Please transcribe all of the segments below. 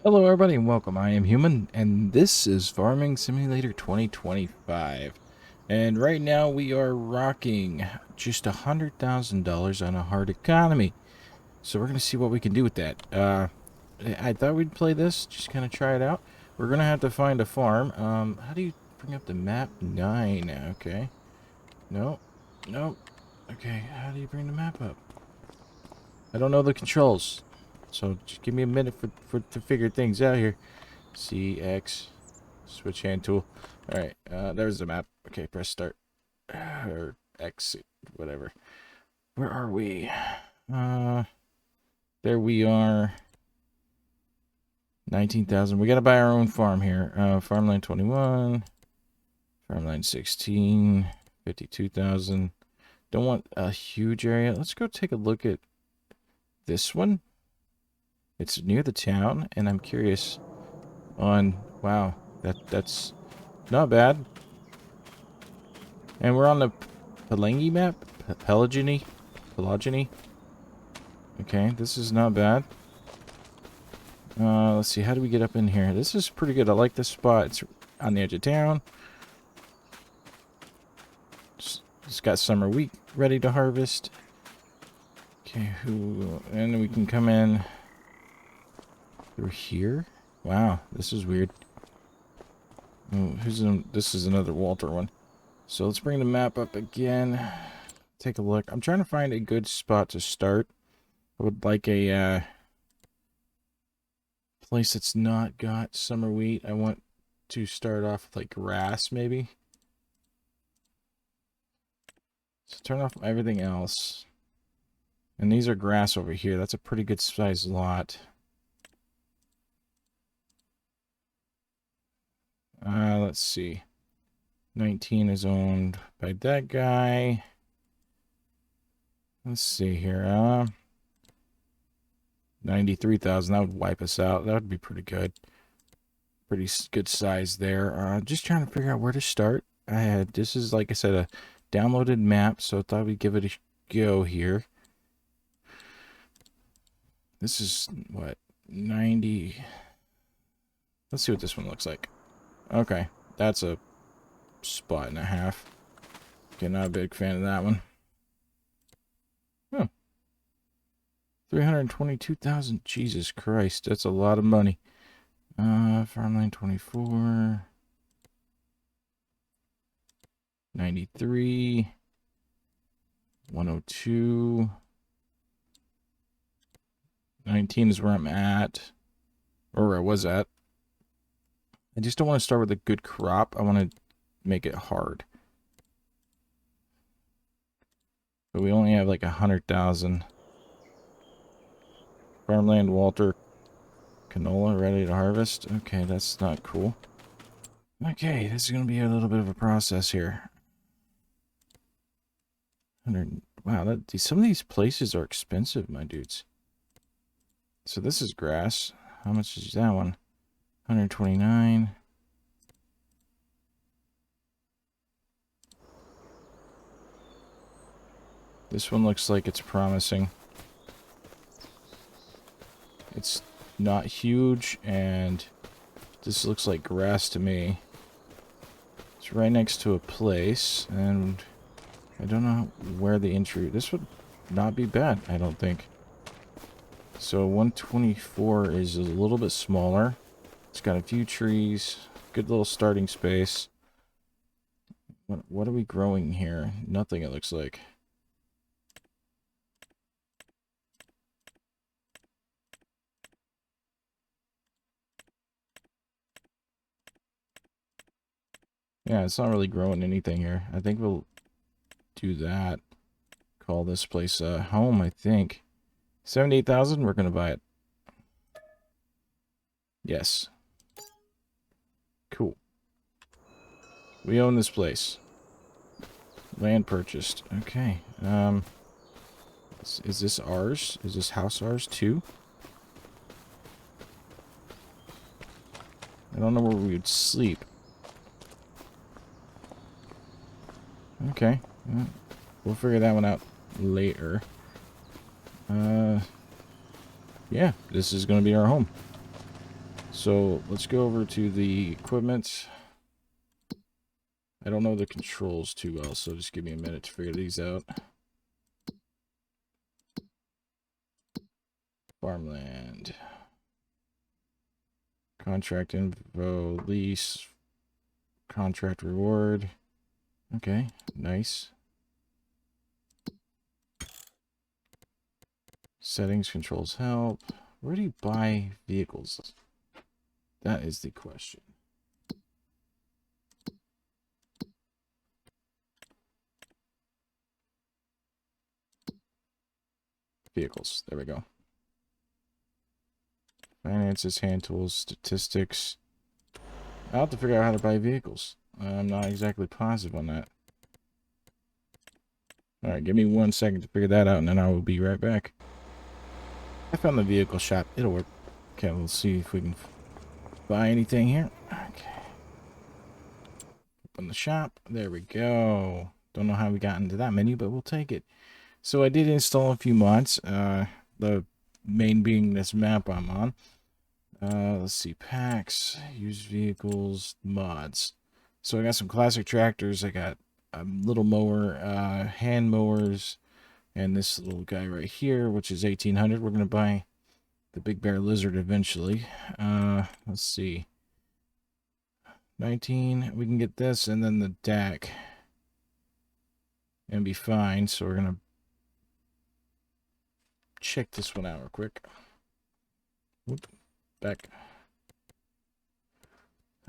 Hello everybody and welcome. I am Human and this is Farming Simulator 2025. And right now we are rocking just $100,000 on a hard economy. So we're going to see what we can do with that. I thought we'd play this, just kind of try it out. We're going to have to find a farm. How do you bring up the map? 9. Okay. No. No. Okay, how do you bring the map up? I don't know the controls. So just give me a minute to figure things out here. C, X, switch hand tool. Alright, there's the map. Okay, press start. Or X, whatever. Where are we? There we are. 19,000. We gotta buy our own farm here. Farmland 21. Farmland 16. 52,000. Don't want a huge area. Let's go take a look at this one. It's near the town, and I'm curious on... Wow, that's not bad. And we're on the Pelangi map? Pelaginy? Pelaginy? Okay, this is not bad. Let's see, how do we get up in here? This is pretty good. I like this spot. It's on the edge of town. It's got summer wheat ready to harvest. Okay, and we can come in through here. Wow, this is weird. Oh, this is another Walter one. So let's bring the map up again. Take a look. I'm trying to find a good spot to start. I would like a place that's not got summer wheat. I want to start off with like grass maybe. So turn off everything else. And these are grass over here. That's a pretty good sized lot. Let's see. 19 is owned by that guy. Let's see here. 93,000. That would wipe us out. That would be pretty good. Pretty good size there. Just trying to figure out where to start. This is, like I said, a downloaded map, so I thought we'd give it a go here. This is, what, 90... Let's see what this one looks like. Okay, that's a spot and a half. Okay, not a big fan of that one. Huh. 322,000. Jesus Christ, that's a lot of money. Farmland 24. 93. 102. 19 is where I'm at. Or where I was at. I just don't want to start with a good crop. I want to make it hard. But we only have like 100,000. Farmland, Walter, canola ready to harvest. Okay, that's not cool. Okay, this is going to be a little bit of a process here. 100. Wow, some of these places are expensive, my dudes. So this is grass. How much is that one? 129. This one looks like it's promising. It's not huge, and this looks like grass to me. It's right next to a place, and I don't know where the entry... This would not be bad, I don't think. So 124 is a little bit smaller. It's got a few trees. Good little starting space. What are we growing here? Nothing, it looks like. Yeah, it's not really growing anything here. I think we'll do that. Call this place home, I think. 78,000, we're going to buy it. Yes. Cool. We own this place. Land purchased. Okay. Is this ours? Is this house ours too? I don't know where we would sleep. Okay. We'll figure that one out later. Yeah, this is going to be our home. So let's go over to the equipment. I don't know the controls too well, so just give me a minute to figure these out. Farmland. Contract info, lease, contract reward. Okay, nice. Settings, controls, help. Where do you buy vehicles? That is the question. Vehicles. There we go. Finances, hand tools, statistics. I'll have to figure out how to buy vehicles. I'm not exactly positive on that. Alright, give me 1 second to figure that out, and then I will be right back. I found the vehicle shop. It'll work. Okay, we'll see if we can buy anything here. Okay. Open the shop. There we go. Don't know how we got into that menu, but we'll take it. So I did install a few mods. The main being this map I'm on. Let's see, packs, used vehicles, mods. So I got some classic tractors. I got a little mower, hand mowers, and this little guy right here, which is 1800. We're going to buy the Big Bear Lizard eventually. Let's see. 19, we can get this, and then the DAC. And be fine, so we're going to check this one out real quick. Whoop, back.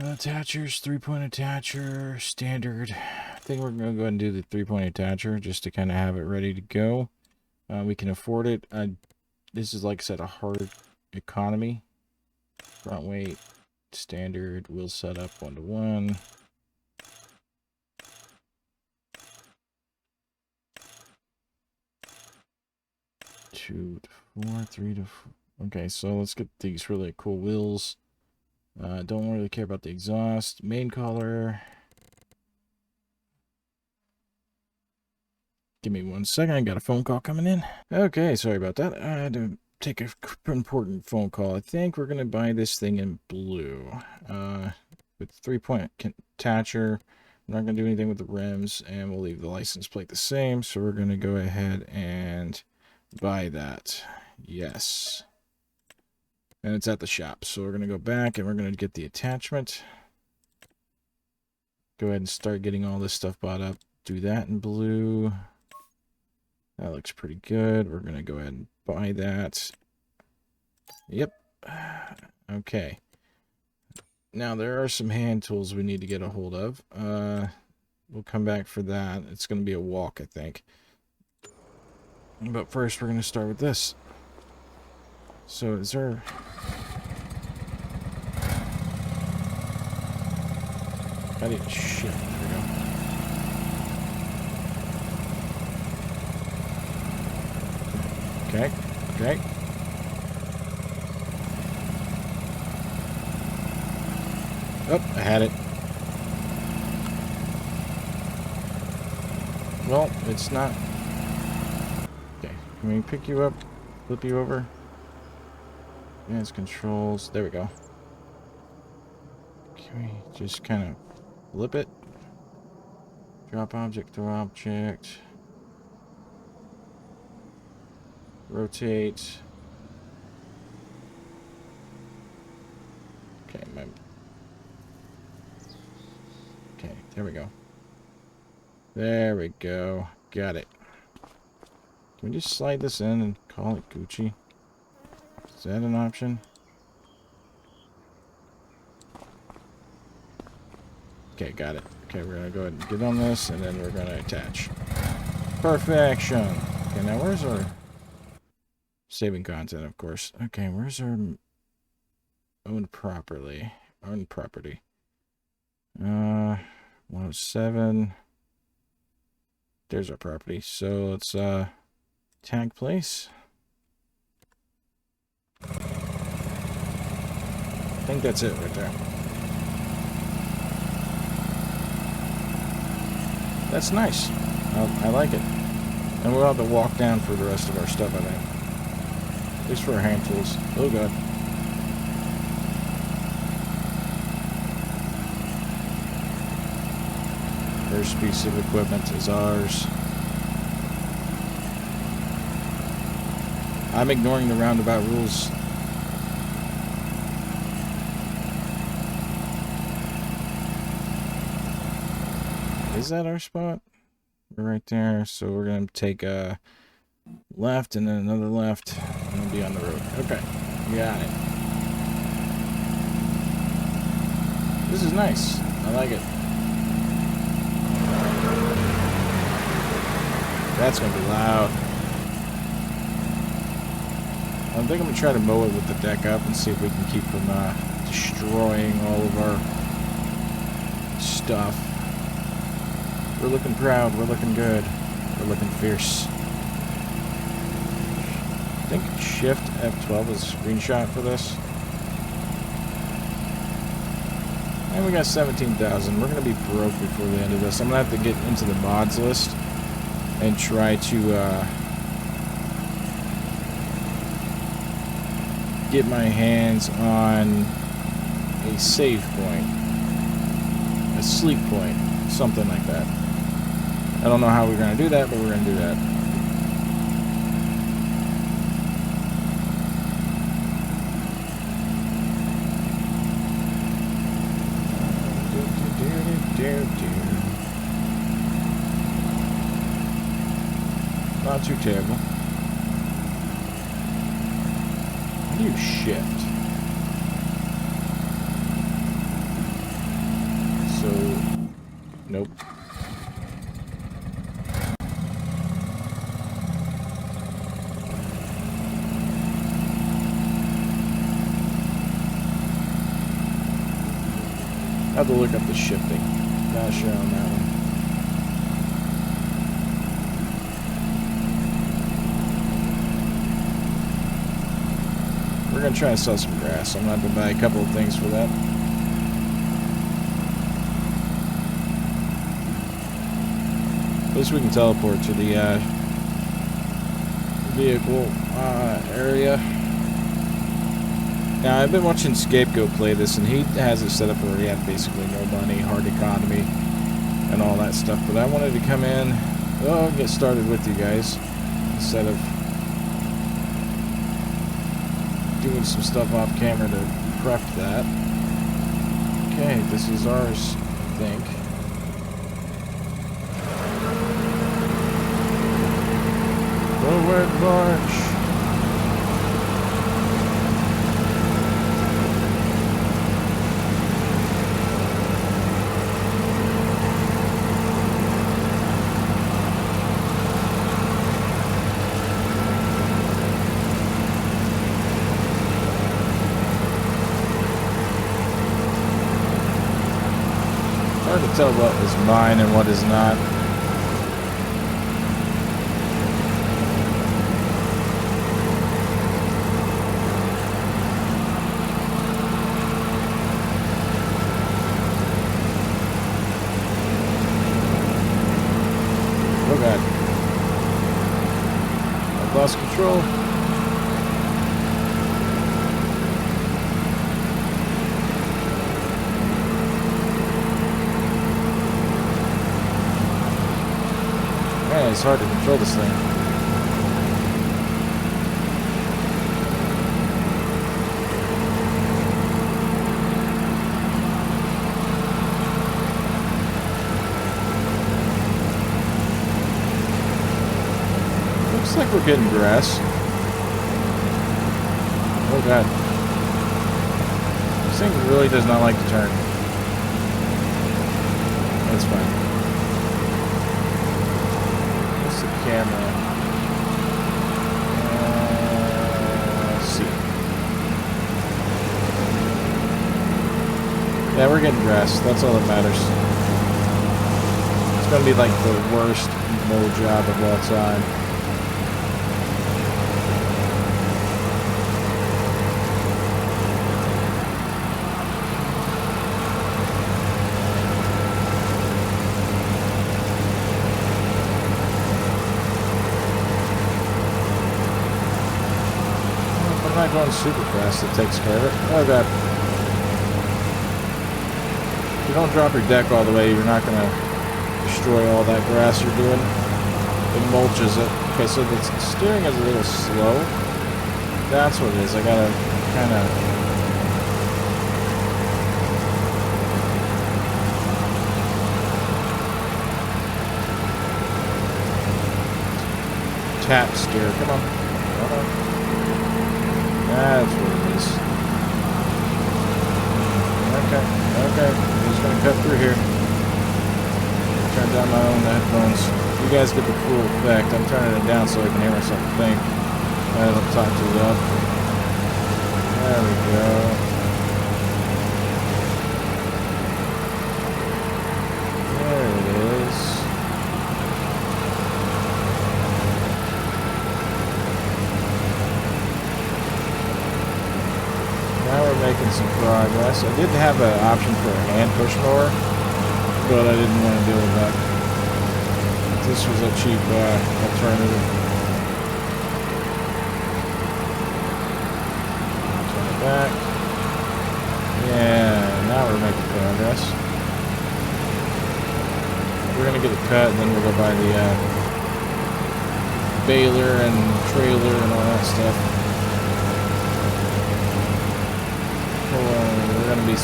Attachers, 3-point attacher, standard. I think we're going to go ahead and do the 3-point attacher just to kind of have it ready to go. We can afford it. This is, like I said, a hard economy. Front weight, standard, wheel setup 1-to-1. Two to four, 3 to 4. Okay, so let's get these really cool wheels. Don't really care about the exhaust. Main color. Give me 1 second. I got a phone call coming in. Okay, sorry about that. I had to take an important phone call. I think we're going to buy this thing in blue. With 3-point attacher. I'm not going to do anything with the rims, and we'll leave the license plate the same. So we're going to go ahead and buy that. Yes. And it's at the shop. So we're going to go back and we're going to get the attachment. Go ahead and start getting all this stuff bought up. Do that in blue. That looks pretty good. We're going to go ahead and buy that. Yep. Okay. Now there are some hand tools we need to get a hold of. We'll come back for that. It's going to be a walk, I think. But first we're going to start with this. So is there... I need shit. There we go. Okay. Okay. Oh, I had it. Well, it's not... Okay. Can we pick you up? Flip you over? Advanced controls. There we go. Can we just kind of flip it? Drop object, throw object. Rotate. Okay, okay, there we go. There we go. Got it. Can we just slide this in and call it Gucci? Is that an option? Okay, got it. Okay, we're gonna go ahead and get on this, and then we're gonna attach. Perfection. Okay, now where's our saving content, of course. Okay, where's our owned properly? Owned property. 107. There's our property. So let's tag place. I think that's it right there. That's nice. I like it. And we'll have to walk down for the rest of our stuff, I think. At least for our hand tools. Oh, God. first piece of equipment is ours. I'm ignoring the roundabout rules. Is that our spot? We're right there, so we're gonna take a left and then another left, and we'll be on the road. Okay, got it. This is nice. I like it. That's gonna be loud. I think I'm gonna try to mow it with the deck up and see if we can keep from destroying all of our stuff. We're looking proud. We're looking good. We're looking fierce. I think Shift F12 is a screenshot for this. And we got 17,000. We're going to be broke before the end of this. I'm going to have to get into the mods list and try to get my hands on a save point. A sleep point. Something like that. I don't know how we're going to do that, but we're going to do that. Not too terrible. How do you shift? So, nope. I have to look up the shifting. Not sure on that one. We're going to try and sell some grass. I'm going to have to buy a couple of things for that. At least we can teleport to the vehicle area. Now, I've been watching Scapegoat play this, and he has it set up where he had basically no money, hard economy, and all that stuff. But I wanted to come in, get started with you guys, instead of doing some stuff off camera to prep that. Okay, this is ours, I think. Forward march! Hard to tell what is mine and what is not. Oh god. I've lost control. Man, it's hard to control this thing. Looks like we're getting grass. Oh god. This thing really does not like to turn. That's fine. Camera. See. Yeah, we're getting grass. That's all that matters. It's gonna be like the worst mow job of all time. I'm not going super fast, it takes care of it. Oh god. If you don't drop your deck all the way, you're not gonna destroy all that grass you're doing. It mulches it. Okay, so the steering is a little slow. That's what it is. I gotta kind of... tap steer. Come on. Come on. That's what it is. Okay. Okay. I'm just gonna cut through here. Turn down my own headphones. You guys get the full effect. I'm turning it down so I can hear myself think as I'm talking to you up. There we go. There it is. Now we're making some progress. I did have an option for a hand push mower, but I didn't want to deal with that. This was a cheap alternative. Turn it back. Yeah, now we're making progress. We're going to get a cut, and then we'll go buy the baler and trailer and all that stuff. We're going to be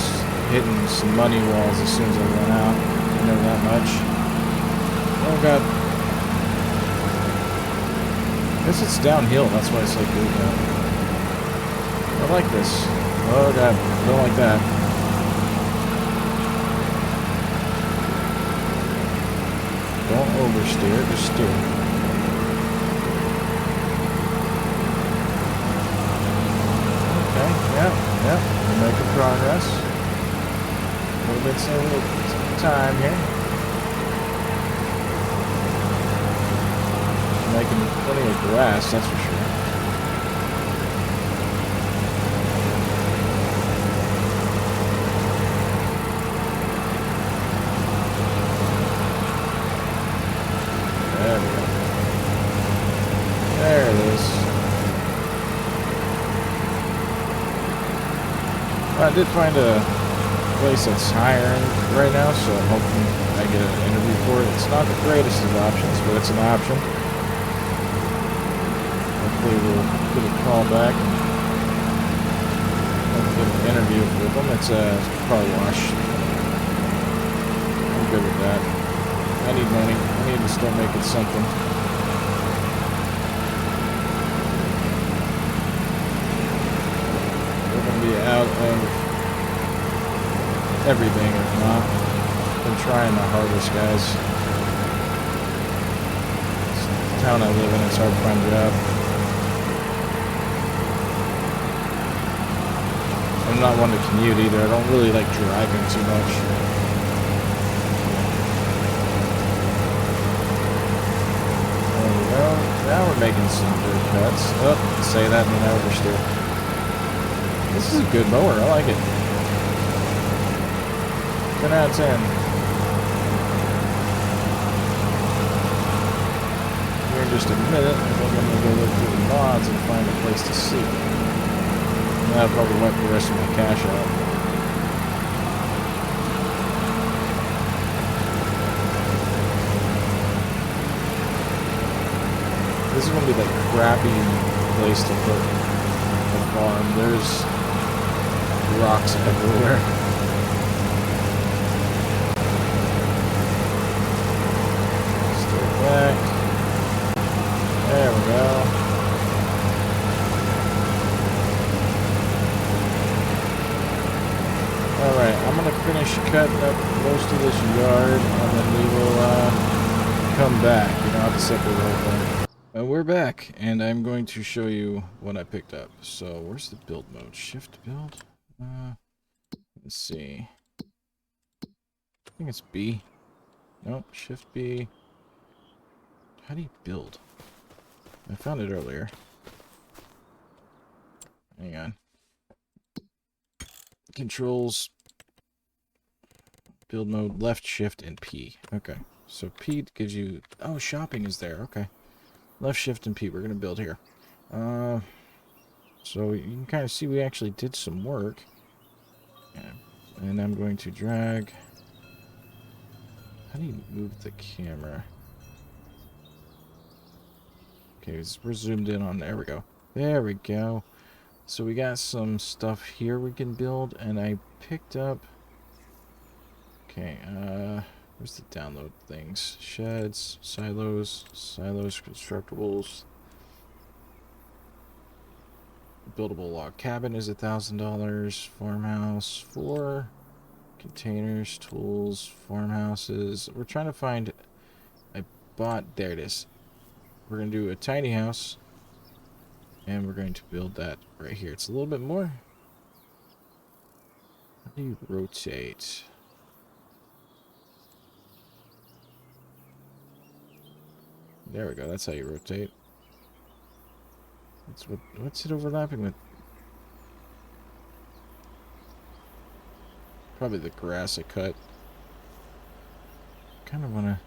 hitting some money walls as soon as I run out. I know that much. Oh god. I guess it's downhill, that's why it's like good now. I like this. Oh god, don't like that. Don't oversteer, just steer. Okay, yeah, we're making progress. A little time here. Making plenty of grass, that's for sure. There we go. There it is. Well, I did find a place that's hiring right now, so I'm hoping I get an interview for it. It's not the greatest of options, but it's an option. Hopefully we'll get a call back and get an interview with them. It's a car wash. I'm good with that. I need money. I need to start making something. We're going to be out of everything if not. Been trying my hardest, guys. It's the town I live in, it's hard to find a job. I'm not one to commute either. I don't really like driving too much. There we go. Now we're making some dirt cuts. Oh, say that and then I oversteer. This is a good mower. I like it. 10 out of 10. Here in just a minute, I think I'm going to go look through the mods and find a place to sleep. And that'll probably wipe the rest of my cash out. This is going to be like a crappy place to put a farm. There's rocks everywhere. Stay back. There we go. Alright, I'm going to finish cutting up most of this yard, and then we will come back. You don't have to separate the whole thing. We're back, and I'm going to show you what I picked up. So, where's the build mode? Shift build? Let's see. I think it's B. Nope, Shift B. How do you build? I found it earlier. Hang on. Controls. Build mode, left, shift, and P. Okay. So P gives you... Oh, shopping is there. Okay. Left, shift, and P. We're going to build here. So you can kind of see we actually did some work. And I'm going to drag How do you move the camera? Okay, we're zoomed in on... There we go. There we go. So we got some stuff here we can build, and I picked up... Okay, where's the download things? Sheds, silos, constructibles. Buildable log cabin is $1,000. Farmhouse, 4. Containers, tools, farmhouses. We're trying to find... I bought... There it is. We're going to do a tiny house. And we're going to build that right here. It's a little bit more. How do you rotate? There we go. That's how you rotate. What's it overlapping with? Probably the grass I cut. Kind of want to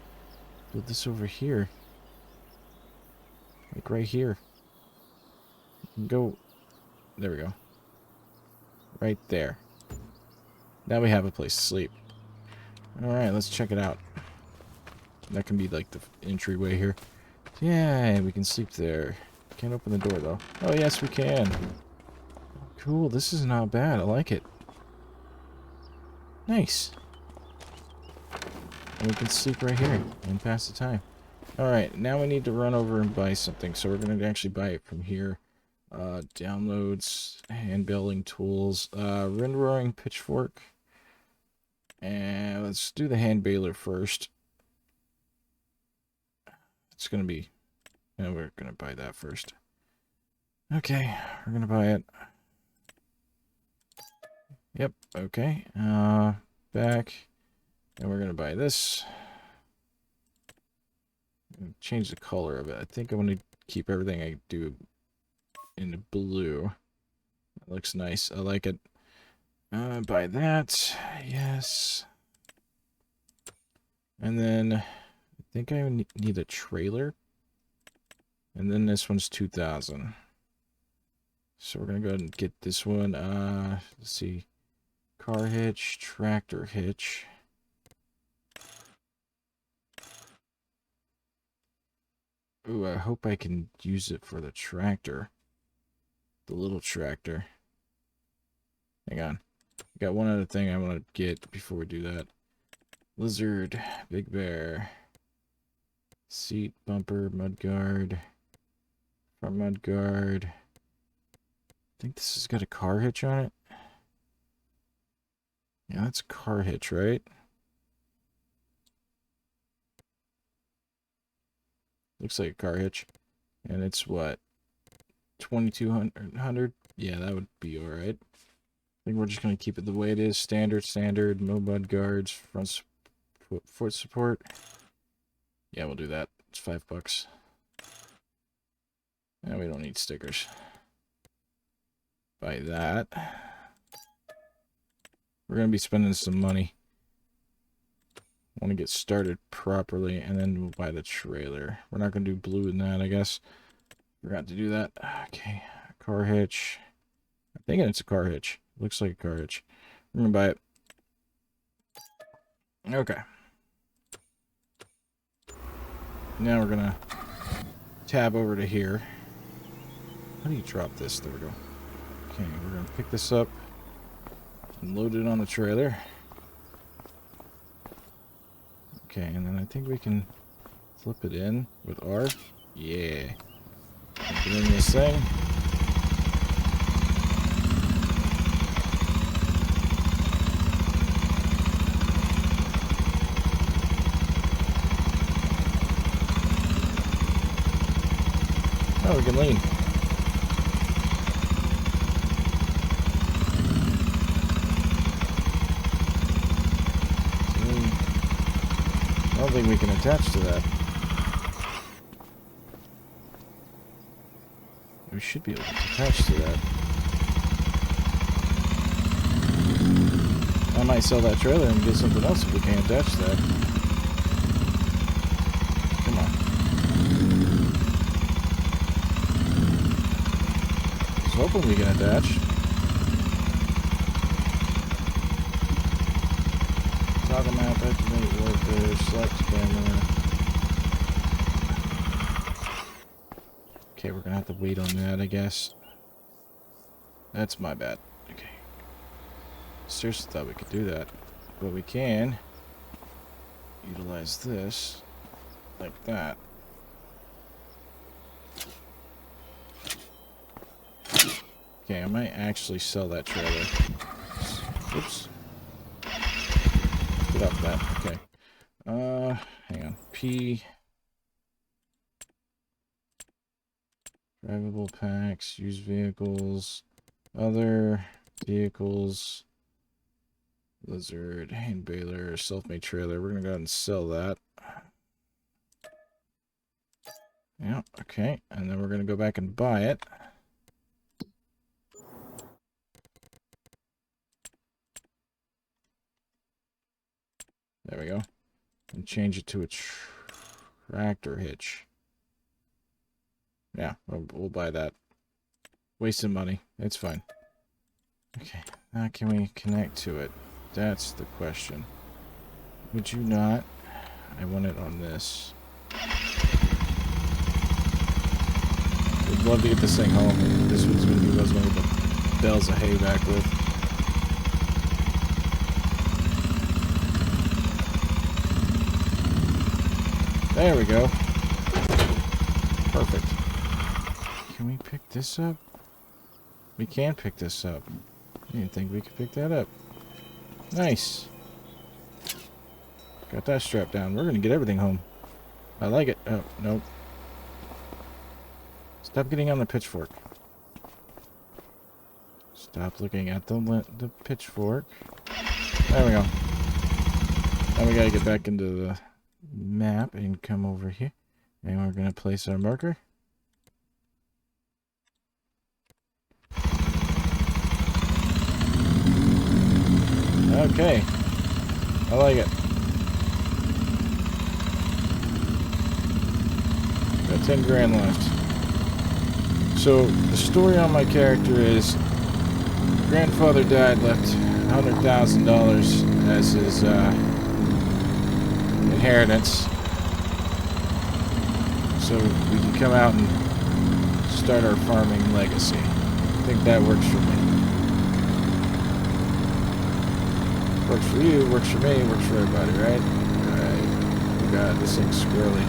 build this over here. Like right here. Go. There we go. Right there. Now we have a place to sleep. Alright, let's check it out. That can be like the entryway here. Yeah, we can sleep there. Can't open the door though. Oh yes, we can. Cool, this is not bad. I like it. Nice. And we can sleep right here and pass the time. Alright, now we need to run over and buy something. So we're going to actually buy it from here. Downloads, hand building tools, wind-roaring pitchfork. And let's do the hand baler first. It's going to be... No, we're going to buy that first. Okay, we're going to buy it. Yep, okay. Back. And we're going to buy this. Change the color of it. I think I want to keep everything I do in the blue. That looks nice. I like it. Buy that. Yes. And then I think I need a trailer. And then this one's 2,000. So we're going to go ahead and get this one. Let's see. Car hitch, tractor hitch. Ooh, I hope I can use it for the tractor. The little tractor. Hang on. Got one other thing I want to get before we do that. Lizard, big bear. Seat, bumper, mudguard. Front mudguard. I think this has got a car hitch on it. Yeah, that's a car hitch, right? Looks like a car hitch. And it's what? 2,200? Yeah, that would be alright. I think we're just going to keep it the way it is. Standard, no mud guards, front foot support. Yeah, we'll do that. It's $5. And we don't need stickers. Buy that. We're going to be spending some money. Want to get started properly, and then we'll buy the trailer. We're not going to do blue in that, I guess. Forgot to do that. Okay, car hitch. I'm thinking it's a car hitch. Looks like a car hitch. I'm going to buy it. Okay. Now we're going to tab over to here. How do you drop this? There we go. Okay, we're going to pick this up and load it on the trailer. Okay, and then I think we can flip it in with R. Yeah. Get in this thing. Oh, we can lean. I don't think we can attach to that. We should be able to attach to that. I might sell that trailer and get something else if we can't attach to that. Come on. I was hoping we can attach. Toggle map, activate worker, select camera. Okay, we're gonna have to wait on that, I guess. That's my bad. Okay. Seriously thought we could do that. But we can utilize this like that. Okay, I might actually sell that trailer. Oops. Get off that. Okay. Hang on. P. Drivable packs, used vehicles, other vehicles, lizard, hand baler, self-made trailer. We're gonna go ahead and sell that. Yeah, okay. And then we're gonna go back and buy it. There we go. And change it to a tractor hitch. Yeah, we'll buy that. Wasting money. It's fine. Okay, now can we connect to it? That's the question. Would you not? I want it on this. Would love to get this thing home. This was going to be what I was going to get the bales of hay back with. There we go. Perfect. Can we pick this up? We can pick this up. I didn't think we could pick that up. Nice. Got that strapped down. We're going to get everything home. I like it. Oh, nope. Stop getting on the pitchfork. Stop looking at the pitchfork. There we go. Now we got to get back into the map and come over here. And we're going to place our marker. Okay. I like it. Got 10 grand left. So, the story on my character is grandfather died, left $100,000 as his inheritance. So we can come out and start our farming legacy. I think that works for me. Works for you, works for me, works for everybody, right? Alright. Oh god, this thing's squirrely.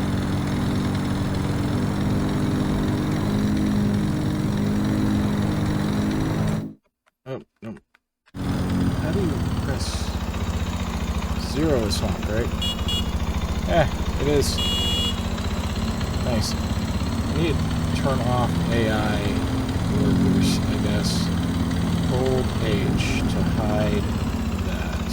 Oh, no. How do you press... 0 is honk, right? Yeah, it is. Nice. I need to turn off AI workers, I guess. Old age to hide that.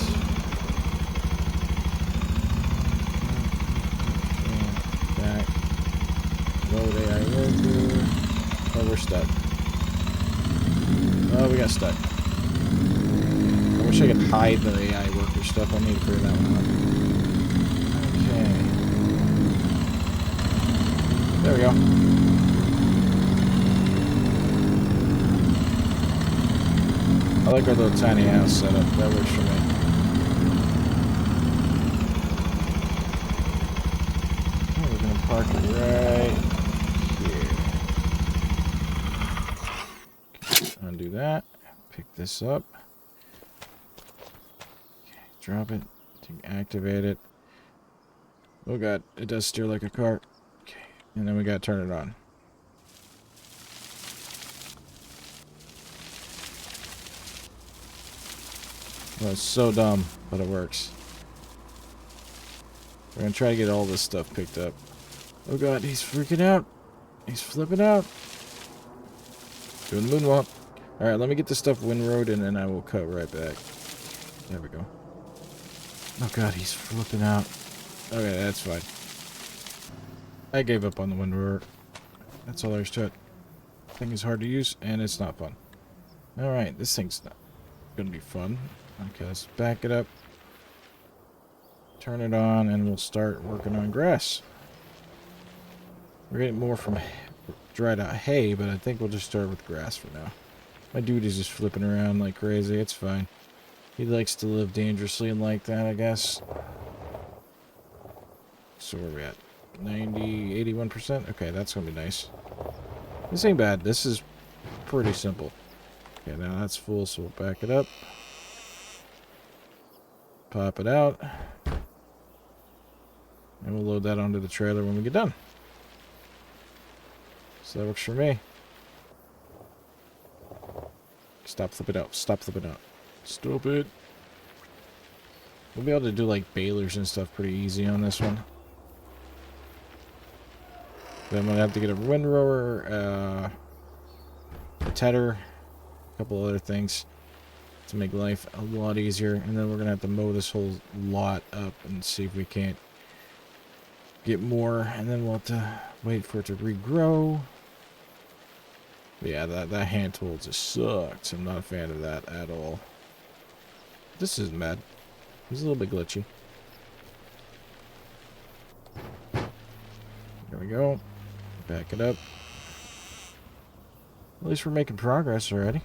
Back. Load AI worker. Oh, we're stuck. Oh, we got stuck. I wish I could hide the AI worker stuff. I need to figure that one out. Okay. There we go. I like our little tiny house setup. That works for me. Okay, we're going to park it right here. Okay, undo that. Pick this up. Okay, drop it. Activate it. Oh god, it does steer like a car. Okay, and then we got to turn it on. Well, it's so dumb, but it works. We're gonna try to get all this stuff picked up. Oh god, he's freaking out. He's flipping out. Doing the moonwalk. Alright, let me get this stuff windrowed and then I will cut right back. There we go. Oh god, he's flipping out. Okay, that's fine. I gave up on the windrower. That's all there is to it. Thing is hard to use and it's not fun. Alright, this thing's not gonna be fun. Okay, let's back it up. Turn it on and we'll start working on grass. We're getting more from dried out hay, but I think we'll just start with grass for now. My dude is just flipping around like crazy. It's fine. He likes to live dangerously and like that, I guess. So where are we at? 90, 81%? Okay, that's going to be nice. This ain't bad. This is pretty simple. Okay, now that's full, so we'll back it up. Pop it out. And we'll load that onto the trailer when we get done. So that works for me. Stop flipping out. Stop flipping out. Stop it. We'll be able to do like balers and stuff pretty easy on this one. Then I'm going to have to get a windrower, a tedder, a couple other things to make life a lot easier. And then we're going to have to mow this whole lot up and see if we can't get more. And then we'll have to wait for it to regrow. But yeah, that hand tool just sucks. I'm not a fan of that at all. This isn't bad. It's a little bit glitchy. There we go. Back it up. At least we're making progress already.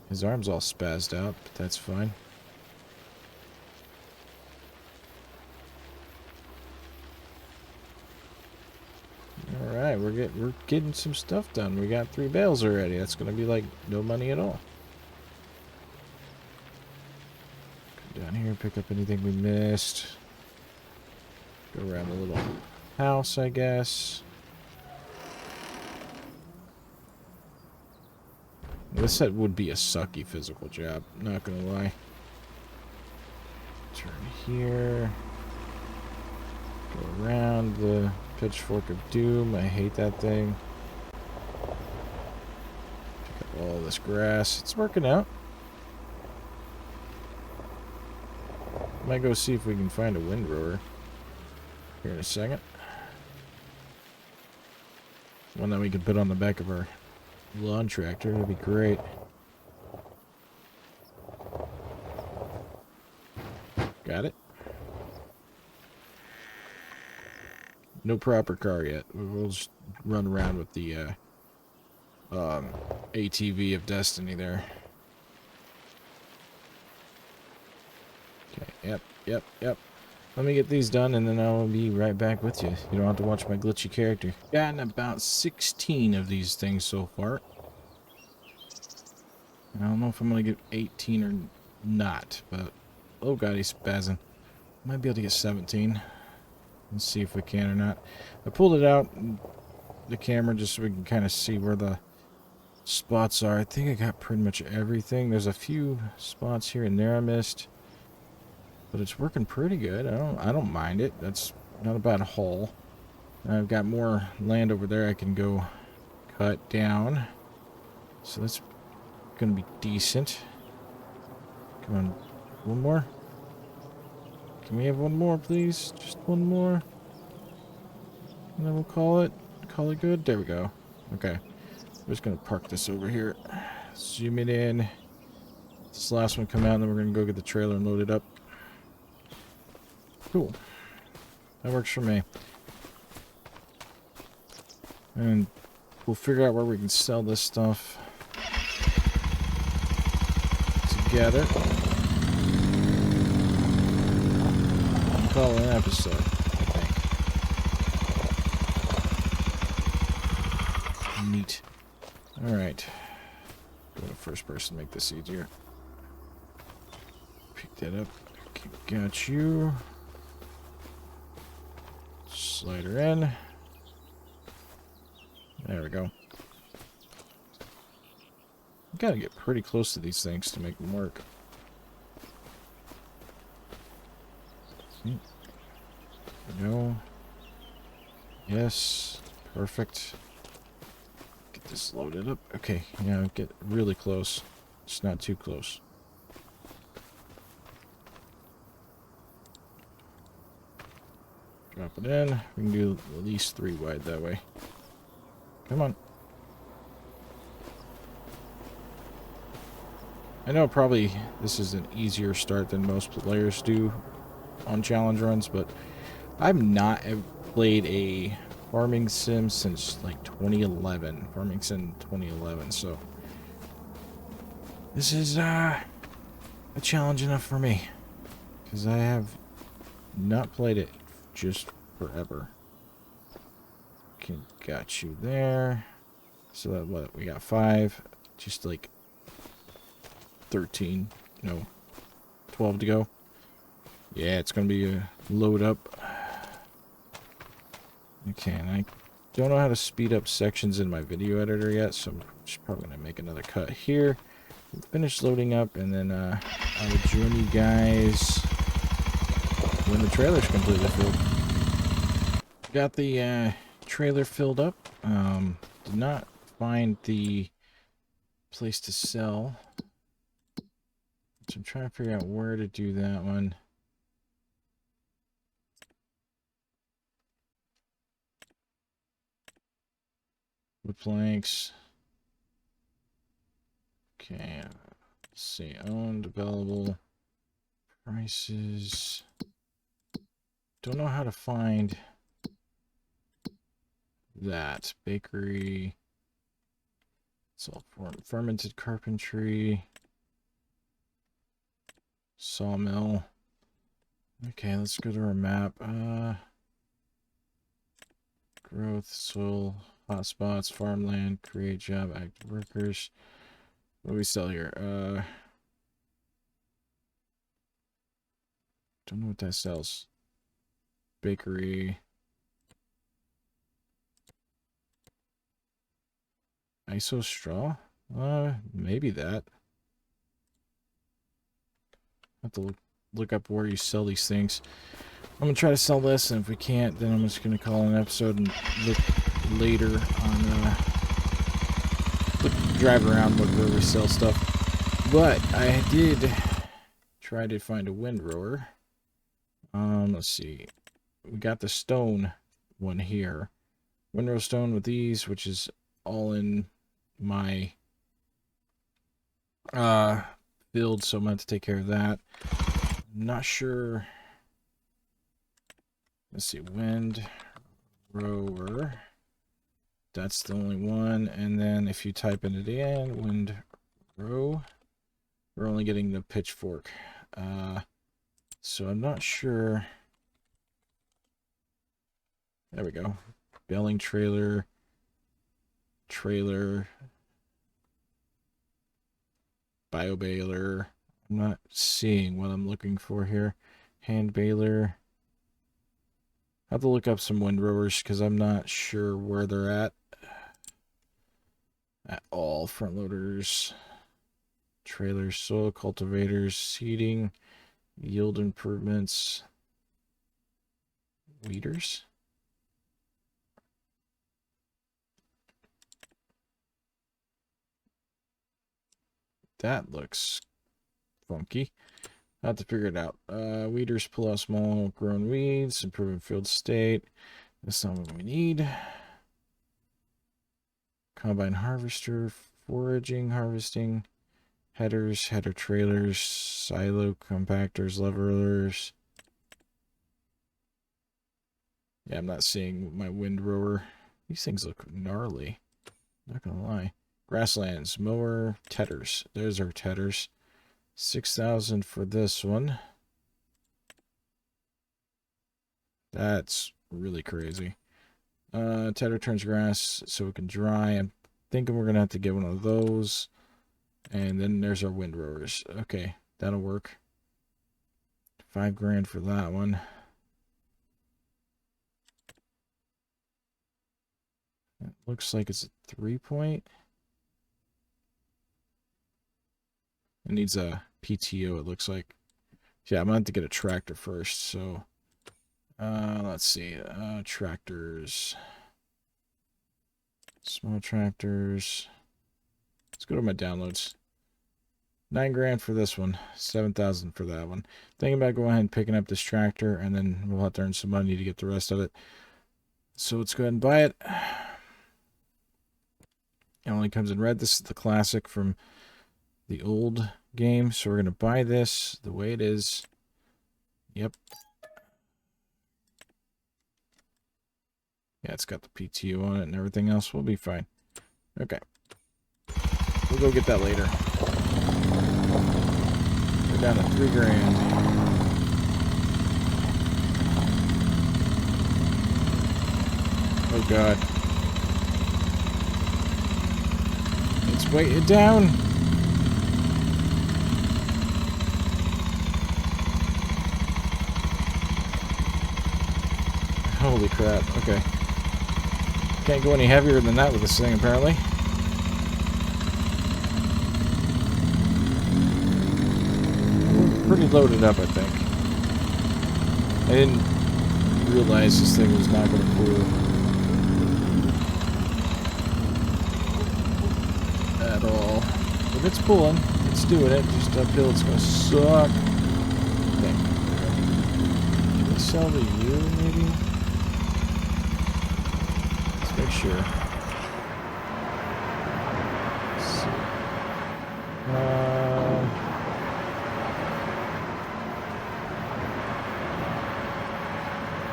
His arm's all spazzed out, but that's fine. Alright, we're getting some stuff done. We got 3 bales already. That's gonna be like no money at all. Come down here, pick up anything we missed. Go around the little house, I guess. This set would be a sucky physical job, not gonna lie. Turn here. Go around the pitchfork of doom. I hate that thing. Pick up all this grass. It's working out. Might go see if we can find a windrower here in a second. One that we could put on the back of our lawn tractor. That'd be great. Got it. No proper car yet. We'll just run around with the ATV of Destiny there. Okay, yep. Let me get these done and then I'll be right back with you. You don't have to watch my glitchy character. Gotten about 16 of these things so far. I don't know if I'm going to get 18 or not, but oh god, he's spazzing. Might be able to get 17. Let's see if we can or not. I pulled it out, the camera, just so we can kind of see where the spots are. I think I got pretty much everything. There's a few spots here and there I missed. But it's working pretty good. I don't mind it. That's not a bad haul. I've got more land over there I can go cut down. So that's going to be decent. Come on. One more. Can we have one more, please? Just one more. And then we'll call it good. There we go. Okay. I'm just going to park this over here. Zoom it in. This last one come out, and then we're going to go get the trailer and load it up. Cool. That works for me. And we'll figure out where we can sell this stuff together. And call it an episode, I think. Neat. Alright. Go to first person, make this easier. Pick that up. Okay, got you. Slide her in. There we go. Gotta get pretty close to these things to make them work. There we go. Yes. Perfect. Get this loaded up. Okay, now get really close. Just not too close. Drop it in. We can do at least 3 wide that way. Come on. I know probably this is an easier start than most players do on challenge runs, but I've not played a farming sim since like 2011. Farming sim 2011, so This is a challenge enough for me. Because I have not played it just forever. Okay, got you there. So that what? We got 5. Just like 13. No. 12 to go. Yeah, it's going to be a load up. Okay, and I don't know how to speed up sections in my video editor yet, so I'm just probably going to make another cut here. Finish loading up, and then I will join you guys when the trailer's completely filled. Got the trailer filled up. Did not find the place to sell. So I'm trying to figure out where to do that one. Wood planks. Okay, let's see. Owned, available, prices. Don't know how to find that. Bakery. It's all fermented carpentry. Sawmill. Okay, let's go to our map. Growth, soil, hotspots, farmland, create job, active workers. What do we sell here? Don't know what that sells. Bakery. ISO straw? Maybe that. Have to look up where you sell these things. I'm gonna try to sell this, and if we can't, then I'm just gonna call an episode and look later on. Drive around, look where we sell stuff. But I did try to find a windrower. Let's see. We got the stone one here. Windrow stone with these, which is all in my build, so I'm gonna have to take care of that. I'm not sure. Let's see, wind rower. That's the only one. And then if you type in it in, wind row, we're only getting the pitchfork. So I'm not sure. There we go. Baling trailer. Bio baler. I'm not seeing what I'm looking for here. Hand baler. I have to look up some windrowers because I'm not sure where they're at all. Front loaders, trailers, soil cultivators, seeding, yield improvements, weeders. That looks funky. I have to figure it out. Weeders pull out small grown weeds, improving field state. That's not what we need. Combine harvester, foraging, harvesting, headers, header trailers, silo compactors, levelers. Yeah, I'm not seeing my windrower. These things look gnarly. Not gonna lie. Grasslands, mower, tedders. There's our tedders. 6,000 for this one. That's really crazy. Tedder turns grass so it can dry. I'm thinking we're gonna have to get one of those. And then there's our windrowers. Okay, that'll work. 5 grand for that one. It looks like it's a 3-point. It needs a PTO, it looks like. Yeah, I'm gonna have to get a tractor first, so let's see. Tractors. Small tractors. Let's go to my downloads. 9 grand for this one. 7,000 for that one. Thinking about going ahead and picking up this tractor, and then we'll have to earn some money to get the rest of it. So let's go ahead and buy it. It only comes in red. This is the classic from the old game. So we're going to buy this the way it is. Yep. Yeah, it's got the PTO on it and everything else. We'll be fine. Okay. We'll go get that later. down to 3 grand. Oh god. It's weighted down. Holy crap. Okay. Can't go any heavier than that with this thing, apparently. We're pretty loaded up, I think. I didn't realize this thing was not going to pull at all. But it's pulling. It's doing it. Just uphill, it's going to suck. Okay. Can we sell to you, maybe? Make sure. Let's see.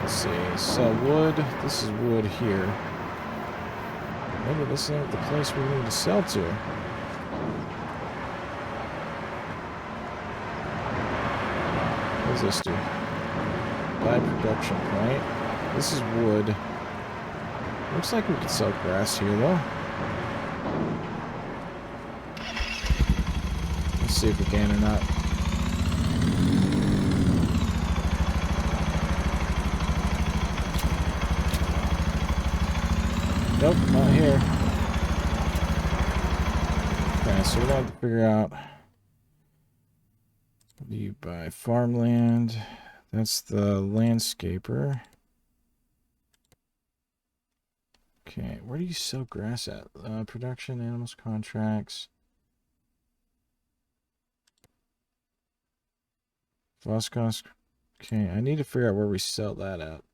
Let's see. Sell wood. This is wood here. Maybe this ain't the place we need to sell to. What does this do? Buy production point. This is wood. Looks like we could sell grass here, though. Let's see if we can or not. Nope, not here. Okay, so we're gonna have to figure out. What do you buy? Farmland. That's the landscaper. Okay, where do you sell grass at? Production, animals, contracts. Voskos. Okay, I need to figure out where we sell that at.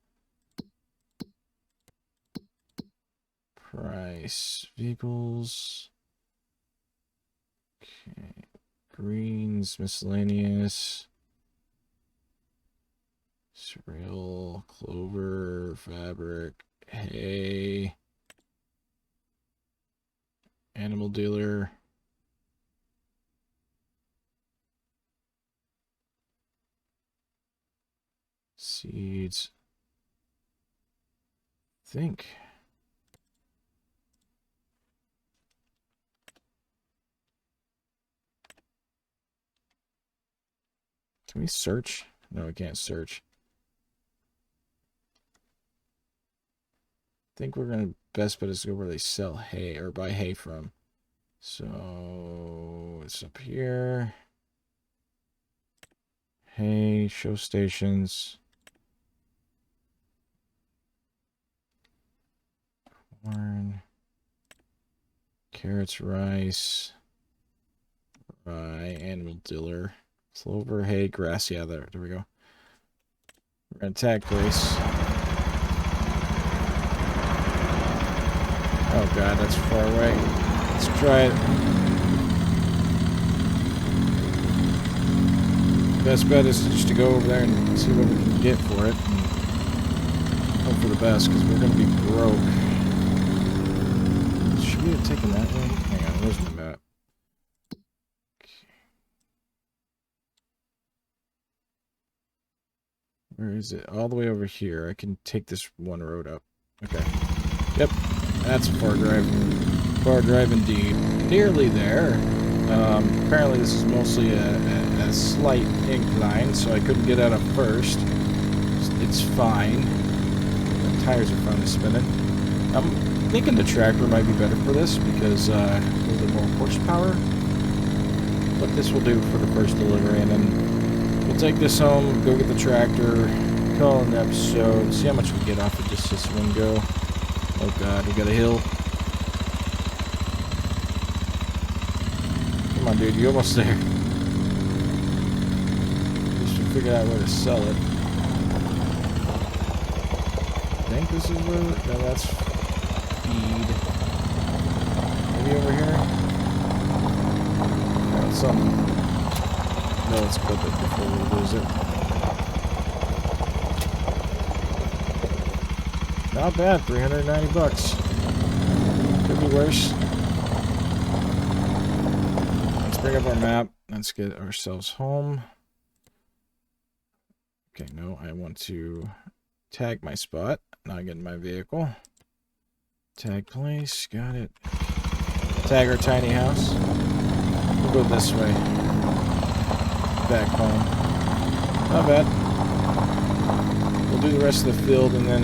Price. Vehicles. Okay. Greens, miscellaneous. Cereal, clover, fabric, hay. Animal dealer. Seeds. Think. Can we search? No, we can't search. I think we're gonna best bet is to go where they sell hay or buy hay from. So it's up here. Hay, show stations. Corn. Carrots, rice. Rye, animal dealer. Clover, hay, grass. Yeah, there we go. We're gonna tag place. Oh god, that's far away. Let's try it. Best bet is just to go over there and see what we can get for it. And hope for the best, because we're going to be broke. Should we have taken that way? Hang on, where's my map? Okay. Where is it? All the way over here. I can take this one road up. Okay. Yep. That's a far drive. Far drive indeed. Nearly there. Apparently this is mostly a slight incline, so I couldn't get out of first. It's fine. The tires are finally spinning. I'm thinking the tractor might be better for this because a little bit more horsepower. But this will do for the first delivery, and then we'll take this home, go get the tractor, call an episode, see how much we get off of just this one go. Oh god, we got a hill. Come on, dude, you're almost there. At least we figured out where to sell it. I think this is where... No, that's feed. Maybe over here? Got some... No, let's clip it before we lose it. Not bad, 390 bucks. Could be worse. Let's bring up our map. let's get ourselves home. Okay, no, I want to tag my spot, not get in my vehicle. Tag place, got it. Tag our tiny house. We'll go this way. Back home. Not bad. We'll do the rest of the field and then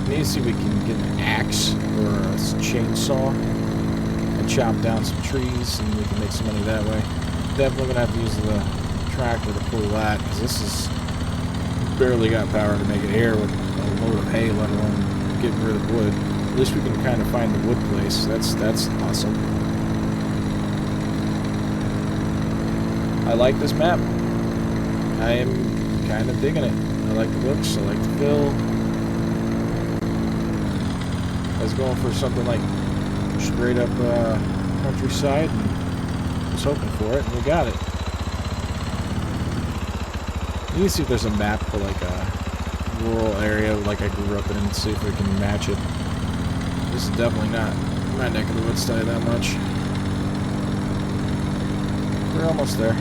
need to see if we can get an axe or a chainsaw and chop down some trees and we can make some money that way. Definitely gonna have to use the tractor to pull that because this is barely got power to make it here with a load of hay, let alone getting rid of wood. At least we can kind of find the wood place. That's awesome. I like this map. I am kind of digging it. I like the looks. I like the fill. I was going for something like straight up countryside and was hoping for it, and we got it. You can see if there's a map for like a rural area like I grew up in and see if we can match it. This is definitely not my neck of the woods, tell you that much. We're almost there.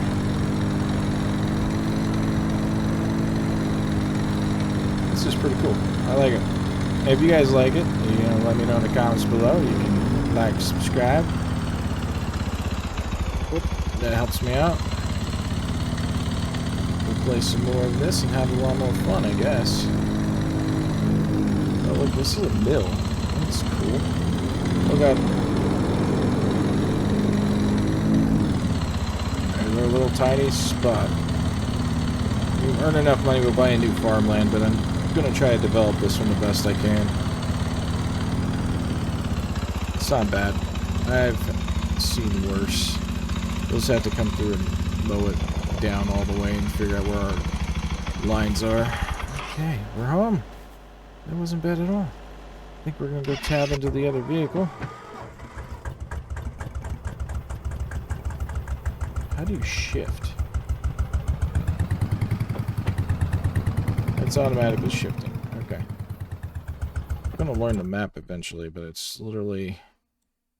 This is pretty cool. I like it. If you guys like it, let me know in the comments below. You can like, subscribe. Whoop, that helps me out. We'll play some more of this and have a lot more fun, I guess. Oh, look, this is a mill. That's cool. Oh, God. There's our little tiny spot. We earn enough money, we'll buy a new farmland, but I'm going to try to develop this one the best I can. It's not bad. I've seen worse. We'll just have to come through and mow it down all the way and figure out where our lines are. Okay, we're home. That wasn't bad at all. I think we're going to go tab into the other vehicle. How do you shift? It's automatically shifting. Okay. I'm going to learn the map eventually, but it's literally...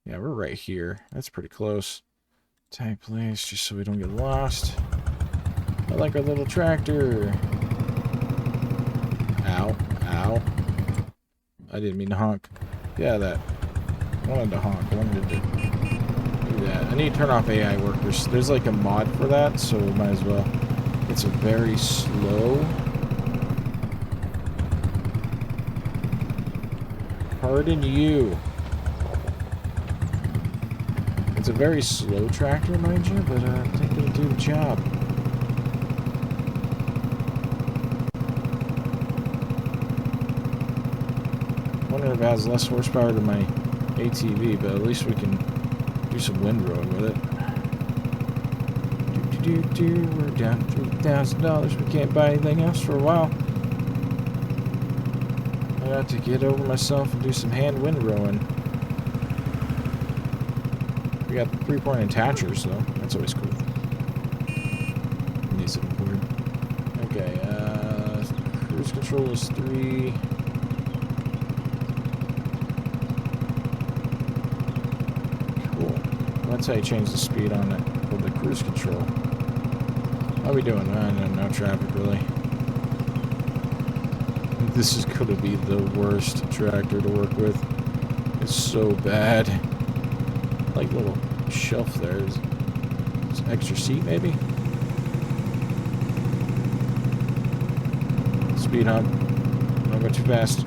Yeah, we're right here. That's pretty close. Tag place, just so we don't get lost. I like our little tractor. Ow. Ow. I didn't mean to honk. Yeah, that. I wanted to honk. I wanted to do that. I need to turn off AI workers. There's like a mod for that, so might as well. It's a very slow... Pardon you. It's a very slow tractor, mind you, but I think it'll do the job. I wonder if it has less horsepower than my ATV, but at least we can do some windrowing with it. We're down to $3,000. We can't buy anything else for a while. I got to get over myself and do some hand windrowing. We got 3-point attachers, though. That's always cool. Need some board. Okay, cruise control is 3. Cool. That's how you change the speed on it with the cruise control. How are we doing? No traffic, really. This is going to be the worst tractor to work with. It's so bad. Like little shelf there. Is an extra seat, maybe? Speed hump. Don't go too fast.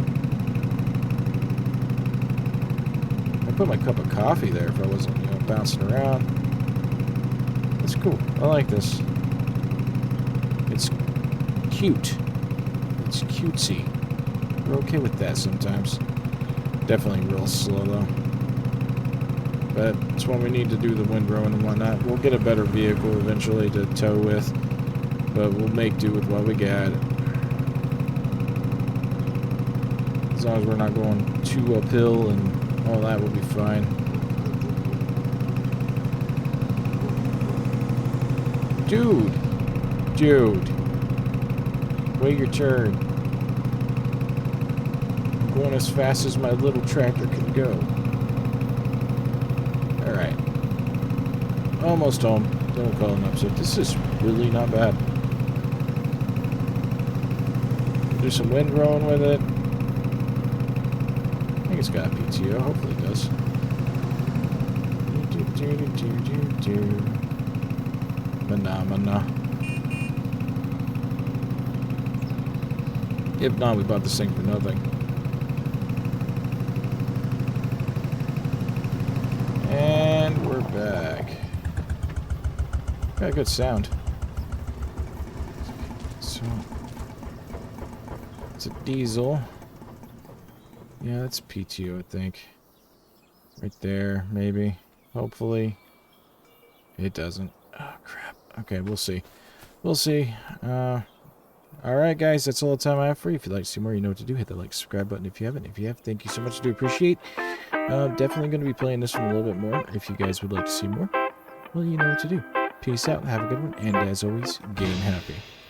I put my cup of coffee there if I wasn't, bouncing around. It's cool. I like this. It's cute. It's cutesy. We're okay with that sometimes. Definitely real slow though. But it's when we need to do the windrowing and whatnot. We'll get a better vehicle eventually to tow with, but we'll make do with what we got. As long as we're not going too uphill and all that, will be fine. Dude! Wait your turn. I'm going as fast as my little tractor can go. Alright. Almost home. Then we'll call it an episode. This is really not bad. There's some wind growing with it. I think it's got a PTO. Hopefully it does. Mana. If not, we bought this thing for nothing. And we're back. Got a good sound. So, it's a diesel. Yeah, that's PTO, I think. Right there, maybe. Hopefully. It doesn't. Oh, crap. Okay, we'll see. We'll see. Alright, guys, that's all the time I have for you. If you'd like to see more, you know what to do. Hit the like, subscribe button if you haven't. If you have, thank you so much. I do appreciate. Definitely going to be playing this one a little bit more. If you guys would like to see more, well, you know what to do. Peace out. Have a good one. And as always, game happy.